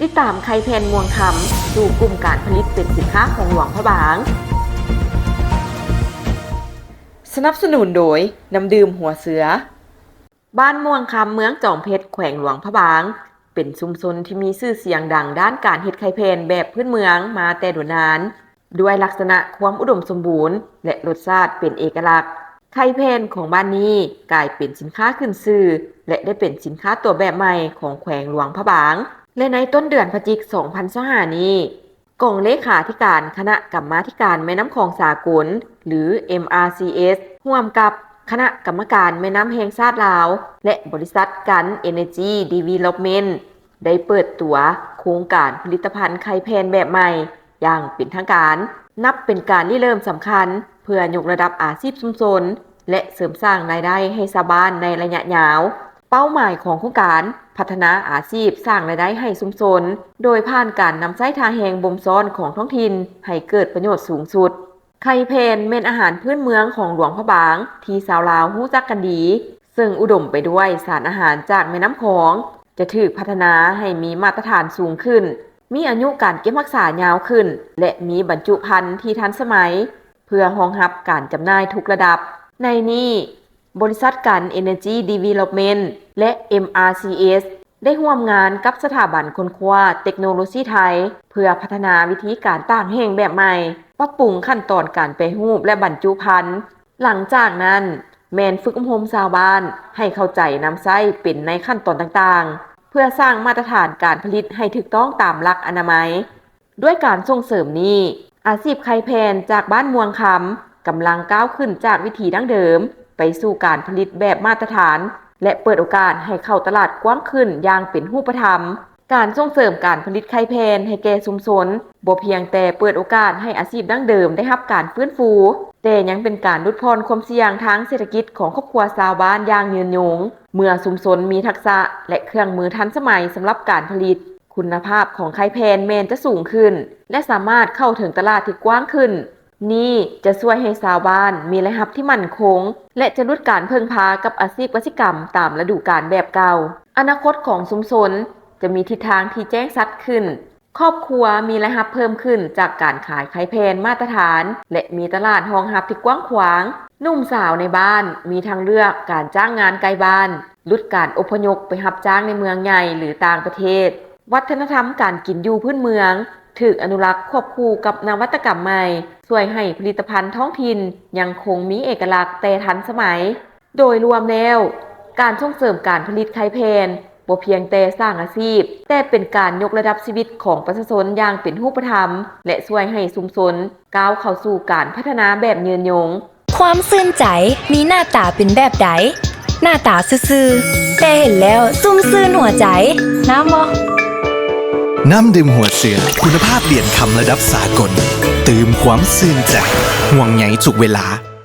ติดตามไข่แผ่นม่วงคำสู่กลุ่มการผลิตเป็นสินค้าของหลวงพระบางสนับสนุนโดยน้ำดื่มหัวเสือบ้านม่วงคำเมืองจอมเพชรแขวงหลวงพระบางเป็นชุมชนที่มีชื่อเสียงดังด้านการเฮ็ดไข่แผ่นแบบพื้นเมืองมาแต่โดยนานด้วยลักษณะความอุดมสมบูรณ์และรสชาติเป็นเอกลักษณ์ไข่แผ่นของบ้านนี้กลายเป็นสินค้าขึ้นชื่อและได้เป็นสินค้าตัวแบบใหม่ของแขวงหลวงพระบางและในต้นเดือนพฤศจิกายน 2025 นี้กองเลขาธิการคณะกรรมาธิการแม่น้ำคลองสากลหรือ MRCS ร่วมกับคณะกรรมการแม่น้ำแห่งชาติลาวและบริษัทกัน Energy Development ได้เปิดตัวโครงการผลิตภัณฑ์ไข่แผ่นแบบใหม่อย่างเป็นทางการนับเป็นการริเริ่มสำคัญเพื่อยกระดับอาชีพชุมชนและเสริมสร้างรายได้ให้ชาวบ้านในระยะยาวเป้าหมายของโครงการพัฒนาอาชีพสร้างรายได้ให้ชุมชนโดยผ่านการนำใช้ทางแห่งบ่มซ้อนของท้องถิ่นให้เกิดประโยชน์สูงสุดไข่แผ่นเป็นอาหารพื้นเมืองของหลวงพระบางที่ชาวลาวรู้จักกันดีซึ่งอุดมไปด้วยสารอาหารจากแม่น้ำคลองจะถูกพัฒนาให้มีมาตรฐานสูงขึ้นมีอายุการเก็บรักษายาวขึ้นและมีบรรจุภัณฑ์ที่ทันสมัยเพื่อรองรับการจำหน่ายทุกระดับในนี้บริษัทกัน Energy Development และ MRCS ได้ร่วมงานกับสถาบันค้นคว้าเทคโนโลยีไทยเพื่อพัฒนาวิธีการต่างแห่งแบบใหม่ปรับปรุงขั้นตอนการแปรรูปและบรรจุภัณฑ์หลังจากนั้นแมนฝึกอบรมชาวบ้านให้เข้าใจนำไส้เป็นในขั้นตอนต่างๆเพื่อสร้างมาตรฐานการผลิตให้ถูกต้องตามหลักอนามัยด้วยการส่งเสริมนี้อาชีพไข่แผ่นจากบ้านม่วงคำกำลังก้าวขึ้นจากวิธีดั้งเดิมไปสู่การผลิตแบบมาตรฐานและเปิดโอกาสให้เข้าตลาดกว้างขึ้นอย่างเป็นรูปธรรมการส่งเสริมการผลิตไข่แผ่นให้แก่ชุมชนบ่เพียงแต่เปิดโอกาสให้อาชีพดั้งเดิมได้รับการฟื้นฟูแต่ยังเป็นการลดพรความเสี่ยงทางเศรษฐกิจของครอบครัวชาวบ้านอย่างยืนยงเมื่อชุมชนมีทักษะและเครื่องมือทันสมัยสำหรับการผลิตคุณภาพของไข่แผ่นแมนจะสูงขึ้นและสามารถเข้าถึงตลาดที่กว้างขึ้นนี่จะช่วยให้ชาวบ้านมีรายรับที่มั่นคงและจะลดการพึ่งพากับอาชีพกสิกรรมตามฤดูกาลแบบเก่าอนาคตของชุมชนจะมีทิศทางที่แจ้งชัดขึ้นครอบครัวมีรายรับเพิ่มขึ้นจากการขายไข่แผ่นมาตรฐานและมีตลาดรองรับที่กว้างขวางหนุ่มสาวในบ้านมีทางเลือกการจ้างงานไกลบ้านลดการอพยพไปรับจ้างในเมืองใหญ่หรือต่างประเทศวัฒนธรรมการกินอยู่พื้นเมืองถูกอนุรักษ์ควบคู่กับนวัตกรรมใหม่ช่วยให้ผลิตภัณฑ์ท้องถิ่นยังคงมีเอกลักษณ์แต่ทันสมัยโดยรวมแล้วการส่งเสริมการผลิตไข่แผ่นบ่เพียงแต่สร้างอาชีพแต่เป็นการยกระดับชีวิตของประชาชนอย่างเป็นรูปธรรมและช่วยให้ชุมชนก้าวเข้าสู่การพัฒนาแบบยืนยงความซื่นใจมีหน้าตาเป็นแบบใดหน้าตาซื่อๆแต่เห็นแล้วซุ่มซื่นหัวใจน้ำบ่น้ำดื่มหัวเสือคุณภาพเดียนคำระดับสากลตื่มความซื่นใจห่วงใยทุกเวลา